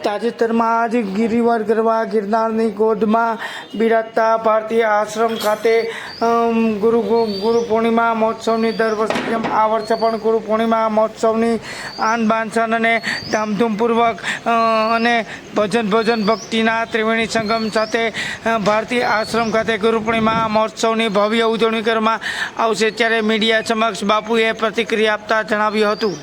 તાજેતરમાં જ ગિરિવર ગરવા ગિરનારની ગોદમાં બિરાજતા ભારતીય આશ્રમ ખાતે ગુરુ પૂર્ણિમા મહોત્સવની દર વર્ષે જેમ આ વર્ષે પણ ગુરુ પૂર્ણિમા મહોત્સવની આન બાન શાન અને ધામધૂમપૂર્વક અને ભજન ભક્તિના ત્રિવેણી સંગમ સાથે ભારતીય આશ્રમ ખાતે ગુરુ પૂર્ણિમા મહોત્સવની ભવ્ય ઉજવણી કરવામાં આવશે। ત્યારે મીડિયા સમક્ષ બાપુએ પ્રતિક્રિયા આપતા જણાવ્યું હતું।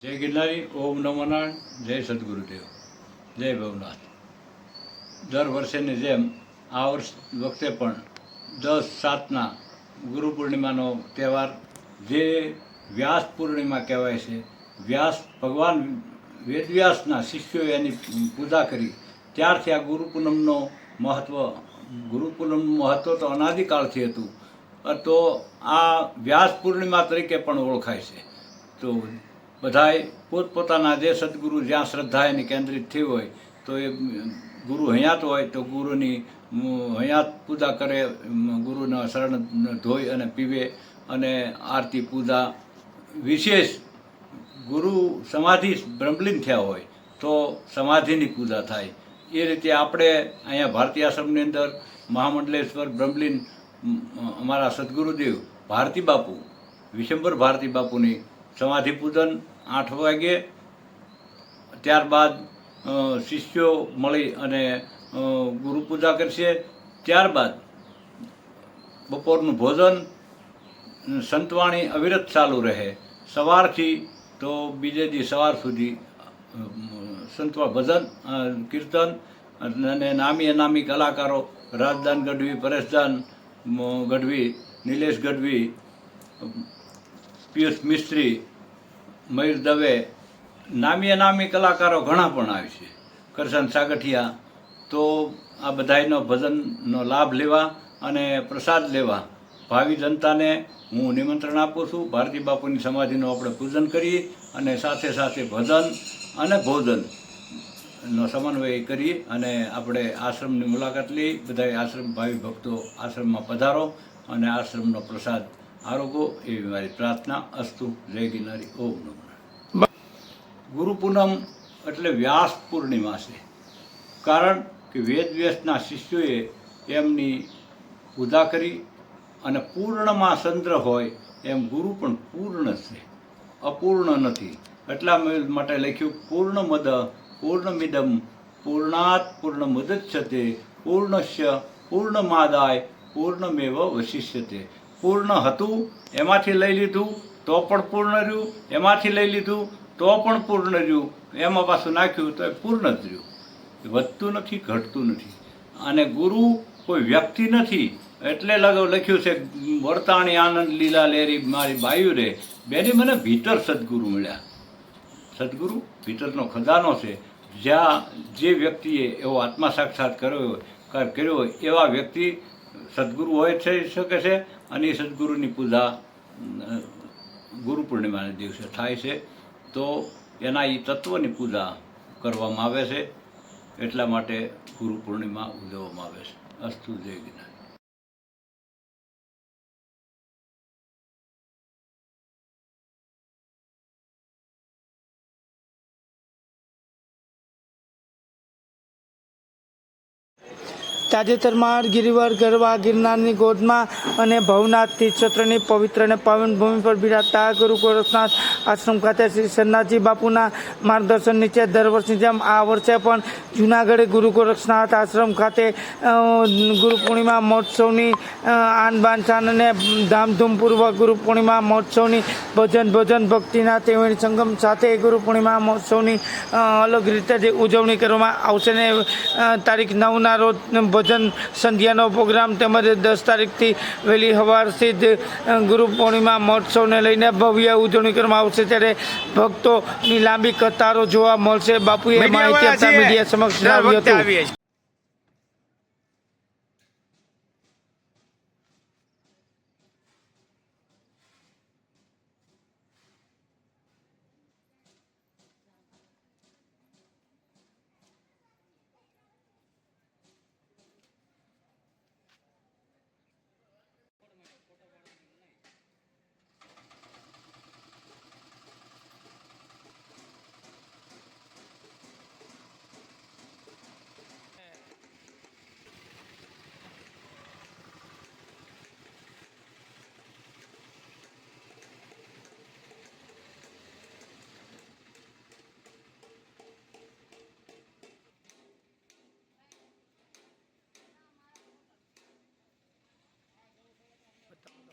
जय गिरनारी, ओम नमो नारायण, जय सद्गुरुदेव, जय भवनाथ। दर वर्षेની જેમ આ વખતે પણ 10/7ના ગુરુ પૂર્ણિમાનો તહેવાર જે વ્યાસ પૂર્ણિમા કહેવાય છે। વ્યાસ ભગવાન વેદવ્યાસના શિષ્યોએ એની પૂજા કરી ત્યારથી આ ગુરુ પૂનમનો મહત્વ તો અનાદિકાળથી હતું। તો આ વ્યાસ પૂર્ણિમા તરીકે પણ ઓળખાય છે। તો બધાએ પોતપોતાના જે સદગુરુ જ્યાં શ્રદ્ધા એની કેન્દ્રિત થઈ હોય તો એ ગુરુ હયાત હોય તો ગુરુની હયાત પૂજા કરે, ગુરુના શરણ ધોઈ અને પીવે અને આરતી પૂજા। વિશેષ ગુરુ સમાધિ બ્રહ્મલીન થયા હોય તો સમાધિની પૂજા થાય। એ રીતે આપણે અહીંયા ભારતીય આશ્રમની અંદર મહામંડલેશ્વર બ્રહ્મલીન અમારા સદગુરુદેવ ભારતી બાપુ વિશંબર ભારતી બાપુની સમાધિ પૂજન 8 વાગે, ત્યારબાદ શિષ્યો મળી અને ગુરુ પૂજા કરશે। ત્યારબાદ બપોરનું ભોજન, સંતવાણી અવિરત ચાલુ રહે। સવારથી તો બીજે દી સવાર સુધી ભજન કીર્તન અને નામી અનામી કલાકારો રાજદાન ગઢવી, પરેશદાન ગઢવી, નિલેશ ગઢવી, પિયુષ મિસ્ત્રી, મયુર દવે, નામી અનામી કલાકારો ઘણા પણ આવે છે, કરશન સાગઠિયા। તો આ બધાયનો ભજનનો લાભ લેવા અને પ્રસાદ લેવા ભાવિ જનતાને હું નિમંત્રણ આપું છું। ભારતી બાપુની સમાધિનું આપણે પૂજન કરીએ અને સાથે સાથે ભજન અને ભોજન નો સમન્વય કરી અને આપણે આશ્રમની મુલાકાત લઈ બધા આશ્રમ ભાવિ ભક્તો આશ્રમમાં પધારો અને આશ્રમનો પ્રસાદ આરોગો એવી મારી પ્રાર્થના. અસ્તુ. જય ગિરનારી. ઓમ નમઃ. ગુરુ પૂનમ એટલે વ્યાસ પૂર્ણિમા છે. કારણ કે વેદ વ્યાસના શિષ્યોએ એમની પૂજા કરી અને પૂર્ણમાં ચંદ્ર હોય એમ ગુરુ પણ પૂર્ણ છે, અપૂર્ણ નથી. એટલા માટે લખ્યું પૂર્ણમદ પૂર્ણમિદમ પૂર્ણાત પૂર્ણમુદચ્યતે પૂર્ણસ્ય પૂર્ણમાદાય પૂર્ણમેવ વશિષ્યતે. પૂર્ણ હતું એમાંથી લઈ લીધું તો પણ પૂર્ણ રહ્યું, એમાંથી લઈ લીધું તો પણ પૂર્ણ રહ્યું, એમાં પાછું નાખ્યું તો એ પૂર્ણ જ રહ્યું. વધતું નથી, ઘટતું નથી. અને ગુરુ કોઈ વ્યક્તિ નથી. એટલે લખ્યું છે વર્તાણી આનંદ લીલા લેરી મારી બાયુ રે બેની મને ભીતર સદગુરુ મળ્યા. સદગુરુ ભીતરનો ખજાનો છે. જ્યાં જે વ્યક્તિએ એવો આત્મા સાક્ષાત કર્યો હોય એવા વ્યક્તિ સદગુરુ હોય થઈ શકે છે. અને એ સદગુરુની પૂજા ગુરુ પૂર્ણિમાના દિવસે થાય છે. તો એના એ તત્વની પૂજા કરવામાં આવે છે. એટલા માટે ગુરુ પૂર્ણિમા ઉજવવામાં આવે છે. અસ્તુ. જય ગિરનારી. તાજેતરમાં ગિરિવર ગરવા ગિરનારની ગોદમાં અને ભવનાથ તીર્થક્ષેત્રની પવિત્ર અને પાવન ભૂમિ પર બિરાજતા ગુરુ ગોરખનાથ આશ્રમ ખાતે શ્રી સરનાથજી બાપુના માર્ગદર્શન નીચે દર વર્ષની જેમ આ વર્ષે પણ જૂનાગઢ ગુરુ ગોરખનાથ આશ્રમ ખાતે ગુરુ પૂર્ણિમા મહોત્સવની આન બાન શાન અને ધામધૂમપૂર્વક ગુરુ પૂર્ણિમા મહોત્સવની ભજન ભક્તિના ત્રિવેણી સંગમ સાથે ગુરુ પૂર્ણિમા મહોત્સવની અલગ રીતે જે ઉજવણી કરવામાં આવશે ને તારીખ 9ના રોજ ભજન સંધ્યાનો પ્રોગ્રામ તેમજ 10 તારીખથી વહેલી સવારથી જ ગુરુ પૂર્ણિમા મહોત્સવને લઈને ભવ્ય ઉજવણી કરવામાં આવશે. ત્યારે ભક્તોની લાંબી કતારો જોવા મળશે. બાપુએ માહિતી આપતા મીડિયા સમક્ષ આવ્યું હતું.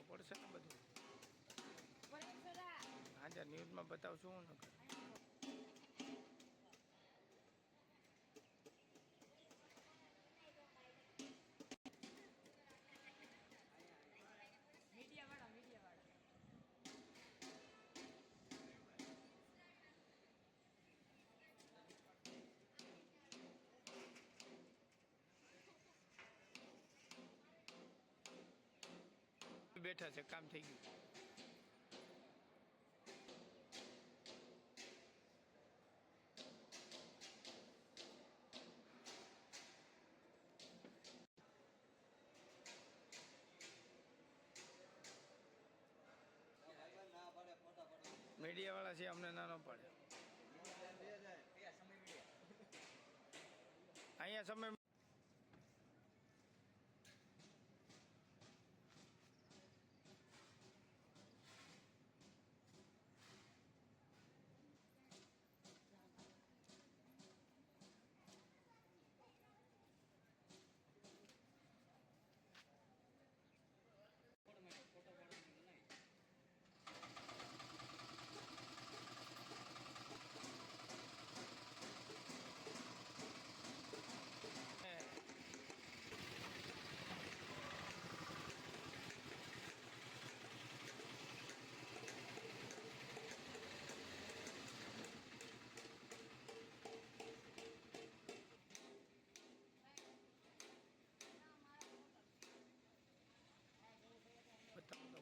પડશે ને બધું આજે ન્યૂઝમાં બતાવશું હું ને. બેઠા છે, કામ થઈ ગયું. મીડિયા વાળા છે, અમને ના પાડે. અહીંયા સમય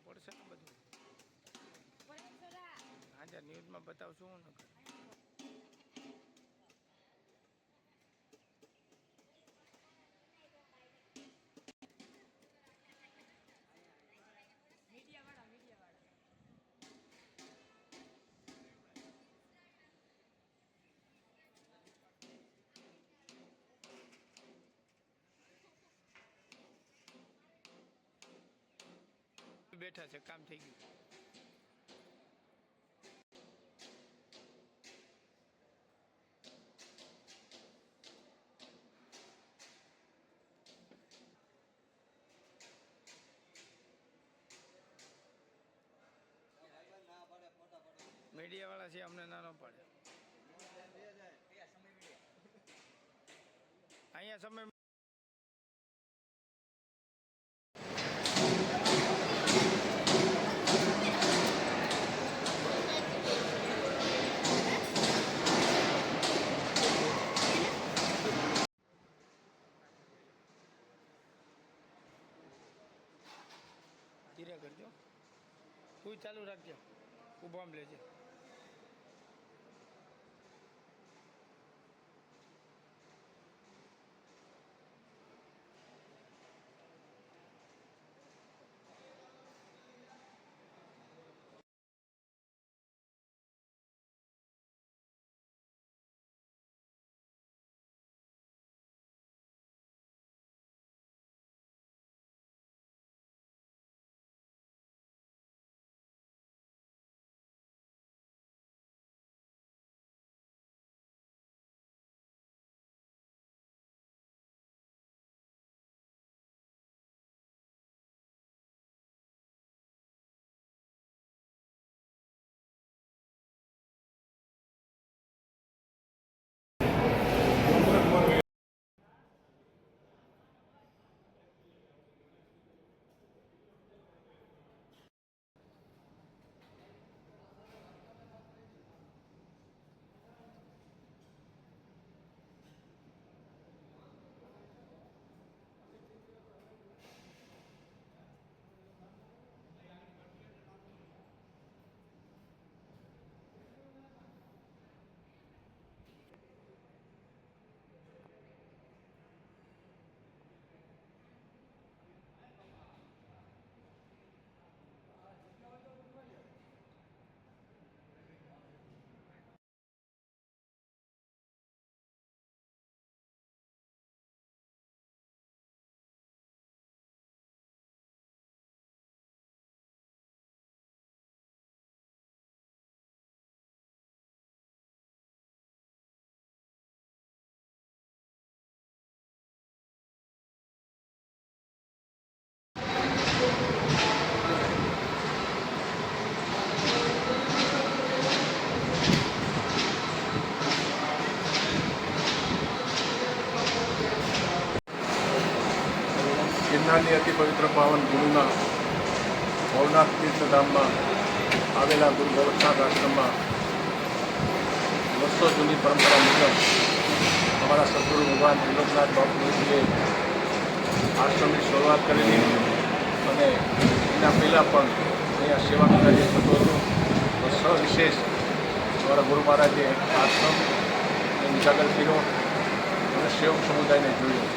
પડશે ને બધું આજે ન્યૂઝમાં બતાવશું હું ને. બેઠા છે, કામ થઈ ગયું. મીડિયા વાળા છે, અમને ના પડે. અહીંયા સમય ધીરે કરજો, કોઈ ચાલુ રાખજો, ઊભામ લેજે. ગિરનારની અતિ પવિત્ર પાવન ગુરુના ભવનાથ તીર્થધામમાં આવેલા ગુરુ ગોરખનાથ આશ્રમમાં વર્ષો જૂની પરંપરા મુજબ અમારા સદગુરુ ભગવાન ત્રિલોકનાથ બાપુજીએ આશ્રમની શરૂઆત કરેલી અને એના પહેલાં પણ અહીંયા સેવાનું કાર્ય થતું હતું. તો સવિશેષ અમારા ગુરુ મહારાજે આશ્રમ ઉજાગર કર્યો અને સેવક સમુદાયને જોયો.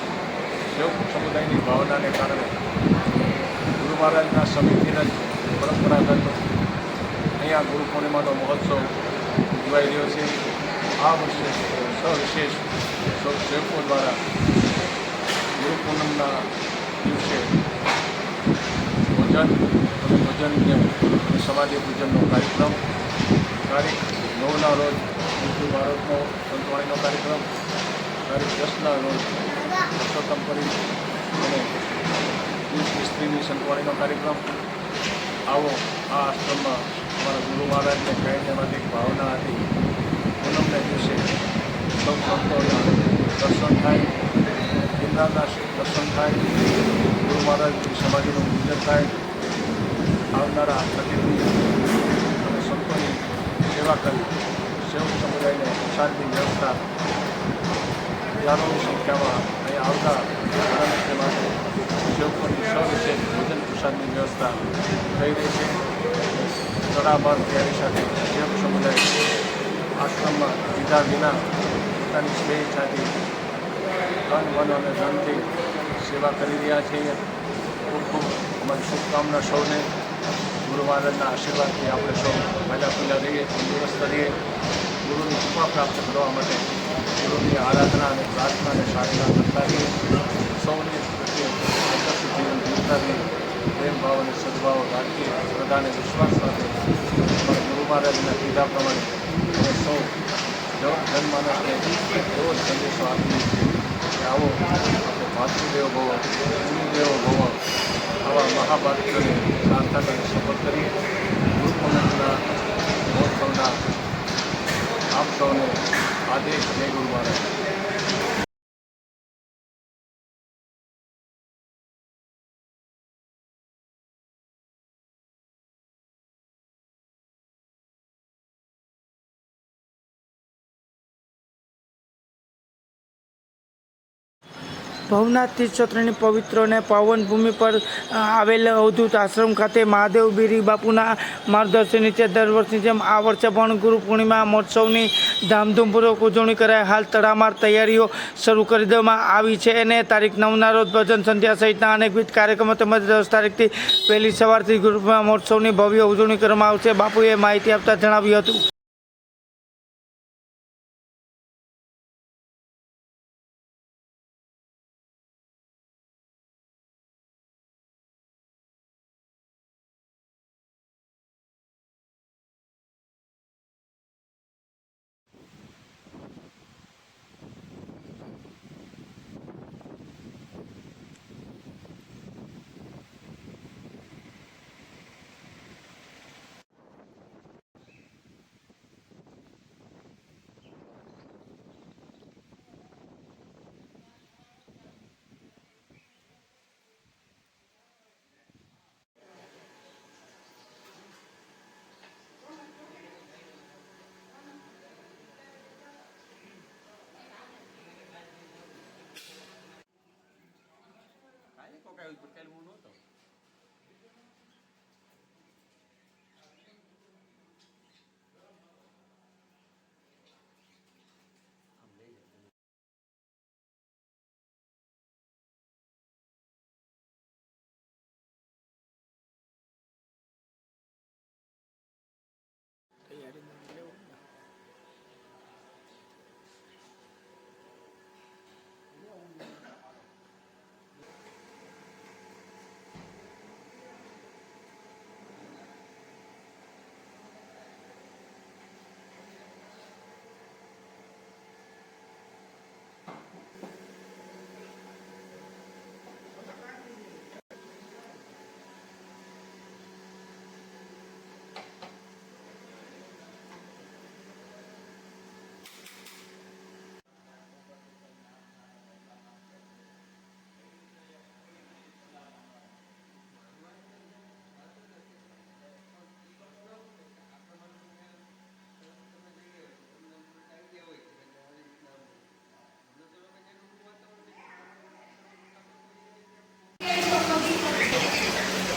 સેવક સમુદાયની ભાવનાને કારણે ગુરુ મહારાજના સમયથી જ પરંપરાગત અહીંયા ગુરુ પૂર્ણિમાનો મહોત્સવ ઉજવાઈ રહ્યો છે. આ વર્ષે સવિશેષ સૌ સેવકો દ્વારા ગુરુ પૂનમના દિવસે ભોજન અને ભોજનયજ્ઞ અને સમાધિ પૂજનનો કાર્યક્રમ તારીખ 9ના રોજ હિન્દુ ભારતનો સંતવાણીનો કાર્યક્રમ, તારીખ 10ના રોજ પુરુષોત્તમ કરી અને સ્ત્રીની સંતવાણીનો કાર્યક્રમ. આવો આ આશ્રમમાં અમારા ગુરુ મહારાજને કહીને ભાવના હતી. પૂનમને દિવસે સૌ સંતોના દર્શન થાય, ગિરનારના દર્શન થાય, ગુરુ મહારાજની સમાધિનું પૂજન થાય, આવનારા અતિથિ અને સંતોની સેવા કરી સેવક સમુદાયને પ્રસાદની વ્યવસ્થા હજારોની સંખ્યામાં અહીંયા આવતા આનંદ માટે સેવકોની સવિશેષ ભોજન પ્રસાદની વ્યવસ્થા થઈ રહી છે. તડામાર તૈયારી સાથે સેવક સમુદાય આશ્રમમાં લીધા વિના પોતાની સ્વેચ્છાથી તન મન અને ધનથી સેવા કરી રહ્યા છે. ખૂબ ખૂબ અમારી શુભકામના સૌને. ગુરુ મહારાજના આશીર્વાદથી આપણે સૌ પહેલાં પહેલાં રહીએ, તંદુરસ્ત રહીએ. ગુરુની કૃપા પ્રાપ્ત કરવા માટે ગુરુની આરાધના અને પ્રાર્થના અને સાધના કરતા રહીએ. સૌને પ્રત્યે આદર્શ જીવન જીવતા રહીએ. પ્રેમ ભાવ અને સદભાવ રાખી શ્રદ્ધા અને વિશ્વાસ સાથે અમારા ગુરુ મહારાજના કીધા પ્રમાણે અમે સૌ જનમાનસને એવો જ સંદેશો આપીએ કે આવો આપણે માતૃદેવ ભવ ભૂમિદેવ ભવ આવા મહાભારતોને સાર્થક અને સફળ કરીએ. ગુરુ પૂર્ણિમાના મહોત્સવના આપ સૌને આદેશ. જય ગુરુ મહારાજ. ભવનાથ તીર્થક્ષેત્રની પવિત્ર અને પાવન ભૂમિ પર આવેલ અવધૂત આશ્રમ ખાતે મહાદેવ બિરી બાપુના માર્ગદર્શન નીચે દર વર્ષની જેમ આ વર્ષે પણ ગુરુ પૂર્ણિમા મહોત્સવની ધામધૂમપૂર્વક ઉજવણી કરાય. હાલ તડામાર તૈયારીઓ શરૂ કરી દેવામાં આવી છે અને તારીખ 9ના રોજ ભજન સંધ્યા સહિતના અનેકવિધ કાર્યક્રમો તેમજ 10 તારીખથી વહેલી સવારથી ગુરુ પૂર્ણિમા મહોત્સવની ભવ્ય ઉજવણી કરવામાં આવશે. બાપુએ માહિતી આપતા જણાવ્યું હતું.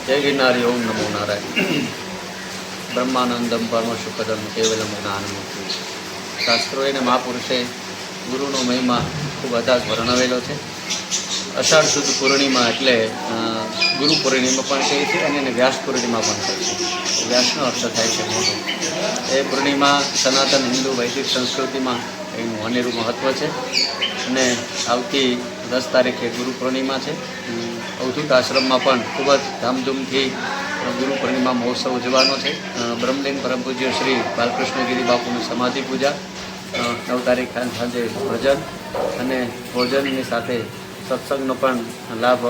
જય ગિરનારી. ઓમ નમો નારાયણ. બ્રહ્માનંદમ પરમશુપદમ કેવલમ જ્ઞાનમૂર્તિ. શાસ્ત્રોએ અને મહાપુરુષે ગુરુનો મહિમા ખૂબ અદાસ વર્ણવેલો છે. અષાઢ સુદ પૂર્ણિમા એટલે ગુરુ પૂર્ણિમા પણ કહે છે અને એને વ્યાસ પૂર્ણિમા પણ કહે છે. વ્યાસનો અર્થ થાય છે મોટો. એ પૂર્ણિમા સનાતન હિન્દુ વૈદિક સંસ્કૃતિમાં એનું અનેરું મહત્ત્વ છે અને આવતી 10 તારીખે ગુરુ પૂર્ણિમા છે. અવધૂત આશ્રમમાં પણ ખૂબ જ ધામધૂમથી ગુરુ પૂર્ણિમા મહોત્સવ ઉજવવાનો છે. બ્રહ્મલીન પરમ પૂજ્ય શ્રી બાલકૃષ્ણગીરી બાપુની સમાધિ પૂજા, 9 તારીખ સાંજે ભજન અને ભોજનની સાથે સત્સંગનો પણ લાભ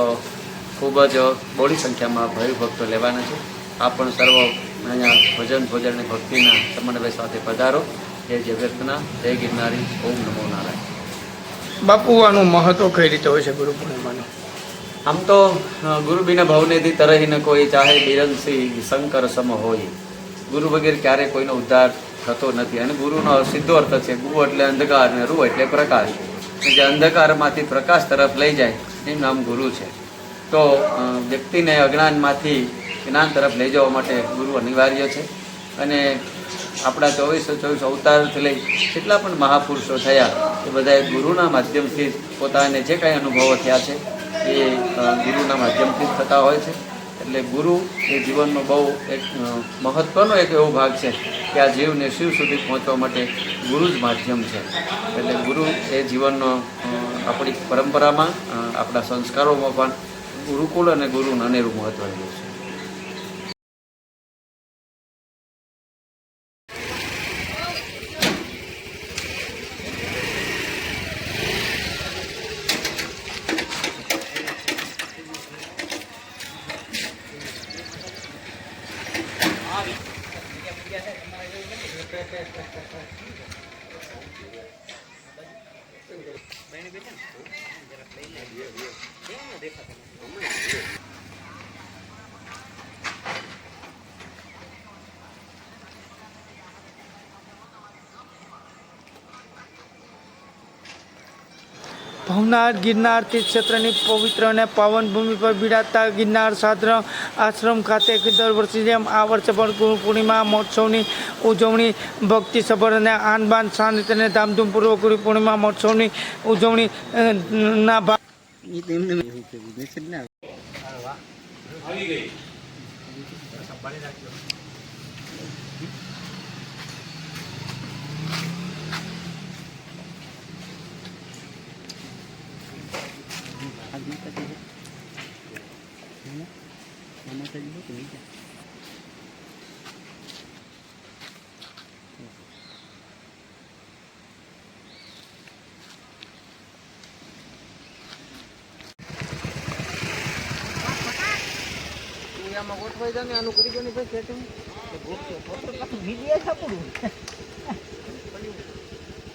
ખૂબ જ બહોળી સંખ્યામાં ભક્તો લેવાના છે. આપ પણ સર્વ અહીંયા ભજન ભોજન અને ભક્તિના સમન્વય સાથે પધારો. જય વ્યર્થના. જય ગિરનારી. ઓમ નમો નારાયણ. બાપુ, આનું મહત્વ કઈ રીતે હોય છે ગુરુ પૂર્ણિમાનું? આમ તો ગુરુ બિના ભવનેથી તરહી ન કોઈ, ચાહે બિરંસી શંકર સમ હોય. ગુરુ વગેરે ક્યારેય કોઈનો ઉદ્ધાર થતો નથી. અને ગુરુનો સીધો અર્થ છે ગુ એટલે અંધકાર અને રૂ એટલે પ્રકાશ. જે અંધકારમાંથી પ્રકાશ તરફ લઈ જાય એનું નામ ગુરુ છે. તો વ્યક્તિને અજ્ઞાનમાંથી જ્ઞાન તરફ લઈ જવા માટે ગુરુ અનિવાર્ય છે. અને આપણા 24 અવતારથી લઈ જેટલા પણ મહાપુરુષો થયા એ બધાએ ગુરુના માધ્યમથી પોતાને જે કાંઈ અનુભવો થયા છે એ ગુરુના માધ્યમથી જ થતા હોય છે. એટલે ગુરુ એ જીવનનો બહુ એક મહત્ત્વનો એક એવો ભાગ છે કે આ જીવને શિવ સુધી પહોંચવા માટે ગુરુ જ માધ્યમ છે. એટલે ગુરુ એ જીવનનો આપણી પરંપરામાં આપણા સંસ્કારોમાં પણ ગુરુકુળ અને ગુરુનું અનેરું મહત્ત્વ રહ્યું છે. ભવનાથ ગિરનાર તીર્થ ક્ષેત્રની પવિત્ર અને પાવન ભૂમિ પર બિરાજતા ગિરનાર સાધ્ર આશ્રમ ખાતે દર વર્ષે જેમ આ વર્ષે પણ ગુરુ પૂર્ણિમા મહોત્સવની ઉજવણી ભક્તિસભર અને આન બાન શાંતિ અને ધામધૂમપૂર્વક ગુરુ પૂર્ણિમા મહોત્સવની ઉજવણી ના ભાગ આમાં ગોઠવાઈ જાય ને આનું કરી દો ને ભાઈ સેટિંગ મીડિયા છાપડું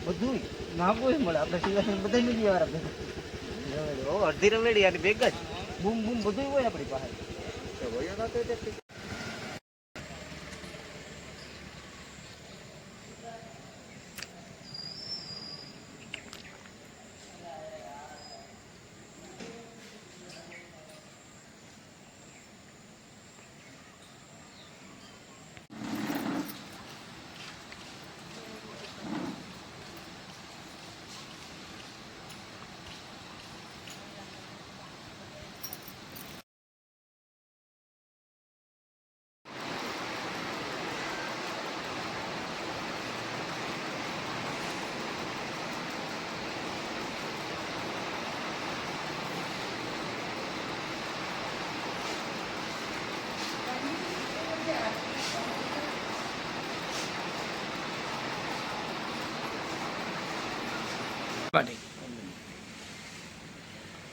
બધું નાખવું મળે આપણે સિવાય બધા મીડિયા વાળા અડધી રમેડી યાર ભેગ જ બૂમ બૂમ બધું હોય આપણી પાસે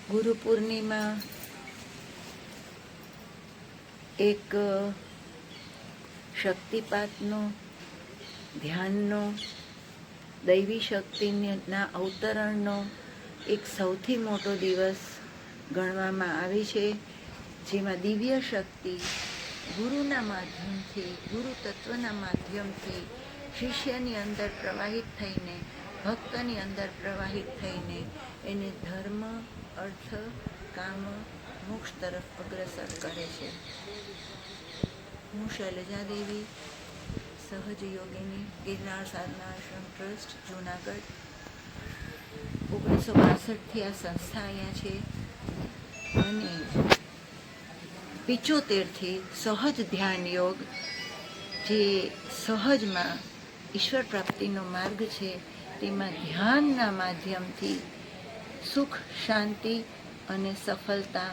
ગુરુ પૂર્ણિમા એક શક્તિપાતનો, ધ્યાનનો, દૈવી શક્તિના અવતરણનો એક સૌથી મોટો દિવસ ગણવામાં આવે છે, જેમાં દિવ્ય શક્તિ ગુરુના માધ્યમથી, ગુરુ તત્વના માધ્યમથી શિષ્યની અંદર પ્રવાહિત થઈને, ભક્તની અંદર પ્રવાહિત થઈને એને ધર્મ, અર્થ, કામ, મોક્ષ તરફ અગ્રસર કરે છે. હું શૈલજા દેવી, સહજ યોગીની, ગિરનાર સાધના આશ્રમ ટ્રસ્ટ, જૂનાગઢ. 1962થી આ સંસ્થા અહીંયા છે અને 75થી સહજ ધ્યાન યોગ, જે સહજમાં ઈશ્વર પ્રાપ્તિનો માર્ગ છે, તેમાં ધ્યાનના માધ્યમથી સુખ, શાંતિ અને સફળતા,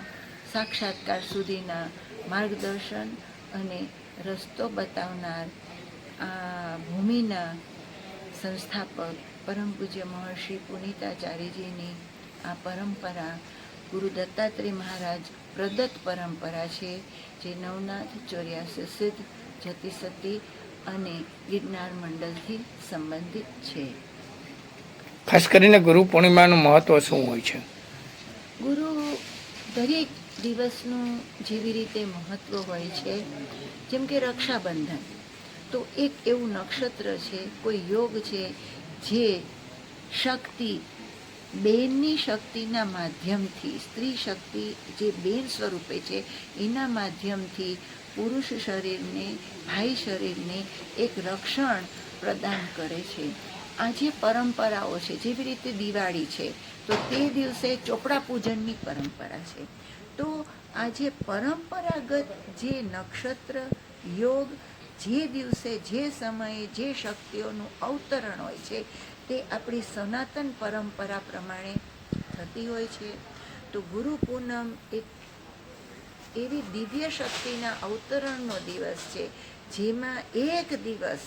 સાક્ષાત્કાર સુધીના માર્ગદર્શન અને રસ્તો બતાવનાર આ ભૂમિના સંસ્થાપક પરમ પૂજ્ય મહર્ષિ પુનિતાચાર્યજીની આ પરંપરા ગુરુ દત્તાત્રેય મહારાજ પ્રદત્ત પરંપરા છે, જે નવનાથ, 84 સિદ્ધ, જતી સતી અને ગિરનાર મંડળથી સંબંધિત છે. ખાસ કરીને ગુરુ પૂર્ણિમાનું મહત્વ શું હોય છે? ગુરુ દરેક દિવસનું જેવી રીતે મહત્વ હોય છે, જેમ કે રક્ષાબંધન તો એક એવું નક્ષત્ર છે, કોઈ યોગ છે, જે શક્તિ, બેનની શક્તિના માધ્યમથી, સ્ત્રી શક્તિ જે બેન સ્વરૂપે છે એના માધ્યમથી પુરુષ શરીરને, ભાઈ શરીરને એક રક્ષણ પ્રદાન કરે છે. આ જે પરંપરાઓ છે, જેવી રીતે દિવાળી છે તો તે દિવસે ચોપડા પૂજનની પરંપરા છે. તો આ જે પરંપરાગત જે નક્ષત્ર યોગ, જે દિવસે, જે સમયે, જે શક્તિઓનું અવતરણ હોય છે, તે આપણી સનાતન પરંપરા પ્રમાણે થતી હોય છે. તો ગુરુ પૂનમ એક એવી દિવ્ય શક્તિના અવતરણનો દિવસ છે, જેમાં એક દિવસ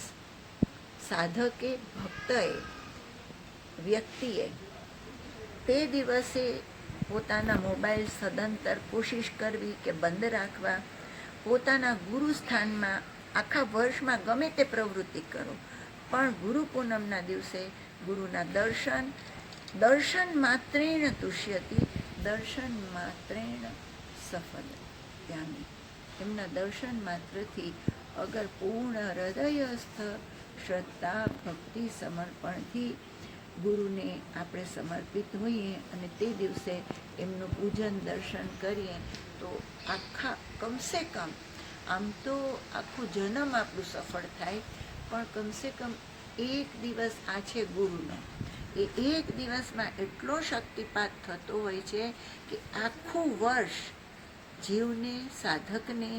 સાધકે, ભક્તએ, વ્યક્તિએ તે દિવસે પોતાના મોબાઈલ સદંતર કોશિશ કરવી કે બંધ રાખવા, પોતાના ગુરુ સ્થાનમાં આખા વર્ષમાં ગમે તે પ્રવૃત્તિ કરો પણ ગુરુ પૂનમના દિવસે ગુરુના દર્શન માત્રેણ તુષ્યતિ, દર્શન માત્રેણ સફલ ત્યામી. એમના દર્શન માત્રથી અગર પૂર્ણ હૃદયસ્થ શ્રદ્ધા ભક્તિ સમર્પણથી ગુરુને આપણે સમર્પિત હોઈએ અને તે દિવસે એમનું પૂજન દર્શન કરીએ તો આખા કમસે કમ, આમ તો આખું જન્મ આપણું સફળ થાય, પણ કમસે કમ એક દિવસ આ છે ગુરુનો, એ એક દિવસમાં એટલો શક્તિપાત થતો હોય છે કે આખું વર્ષ જીવને, સાધકને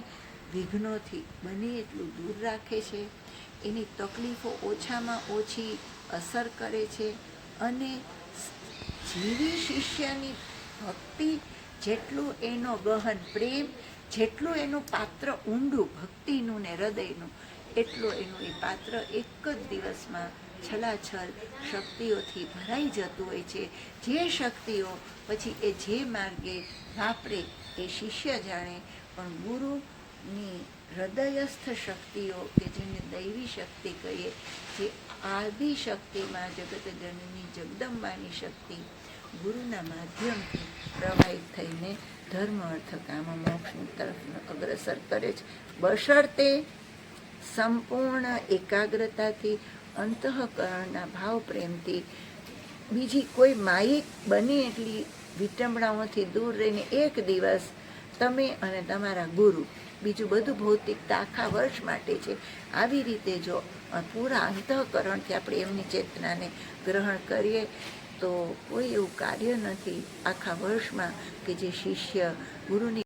વિઘ્નોથી બને એટલું દૂર રાખે છે, એની તકલીફો ઓછામાં ઓછી અસર કરે છે અને જીવી શિષ્યની ભક્તિ જેટલું એનો ગહન પ્રેમ, જેટલું એનું પાત્ર ઊંડું ભક્તિનું ને હૃદયનું, એટલું એનું એ પાત્ર એક જ દિવસમાં છલાછલ શક્તિઓથી ભરાઈ જતું હોય છે. જે શક્તિઓ પછી એ જે માર્ગે વાપરે એ શિષ્ય જાણે, પણ ગુરુની હૃદયસ્થ શક્તિઓ કે જેને દૈવી શક્તિ કહીએ, જે આદિ શક્તિમાં જગતજનની જગદંબાની શક્તિ ગુરુના માધ્યમથી પ્રવાહિત થઈને ધર્મ અર્થ કામ મોક્ષની તરફ અગ્રસર કરે છે, બશર્તે સંપૂર્ણ એકાગ્રતાથી, અંતઃકરણના ભાવ પ્રેમથી, બીજી કોઈ માયિક બની એટલી વિટંબણાઓથી દૂર રહીને એક દિવસ તમે અને તમારા ગુરુ, બીજું બધું ભૌતિકતા આખા વર્ષ માટે છે, આવી રીતે જો પૂરા અંતઃકરણથી આપણે એમની ચેતનાને ગ્રહણ કરીએ તો કોઈ એવું કાર્ય નથી આખા વર્ષમાં કે જે શિષ્ય ગુરુની